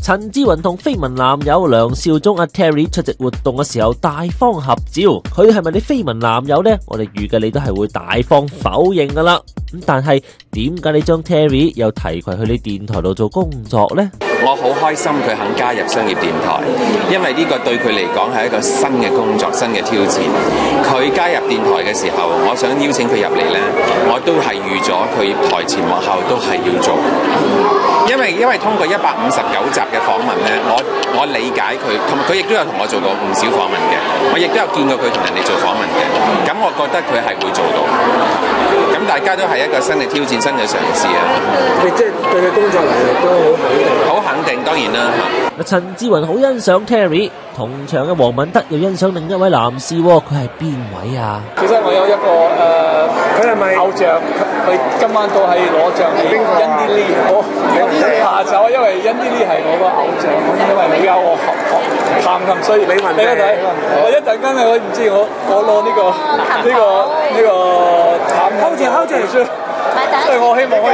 陳志雲同緋聞男友梁少忠阿 Terry 出席活動嘅時候大方合照，佢係咪你緋聞男友呢？我哋預計你都係會大方否認噶啦。咁但係點解你將 Terry 又提攜去你電台度做工作呢？我好開心佢肯加入商業電台，因為呢個對佢嚟講係一個新嘅工作、新嘅挑戰。佢加入電台嘅時候，我想邀請佢入嚟呢，我都係預咗佢台前幕後都係要做，因為通過159集嘅訪問呢，我理解佢，同埋佢亦都有同我做過唔少訪問嘅，我亦都有見過佢同人哋做訪問嘅，咁我覺得佢係會做到。咁大家都係一個新嘅挑戰、新嘅嘗試啊！你即係對佢工作能力都好肯定，當然啦。陳志雲好欣賞 Terry， 同場嘅黃敏德又欣賞另一位男士，佢係邊位啊？其實我有一個佢係咪偶像？佢今晚都係攞獎係邊個？Yandy Lee，下晝因為 Yandy Lee係我個偶像，因為你教我學彈琴，所以你睇我一陣間我唔知我攞呢個彈琴，所以我希望可以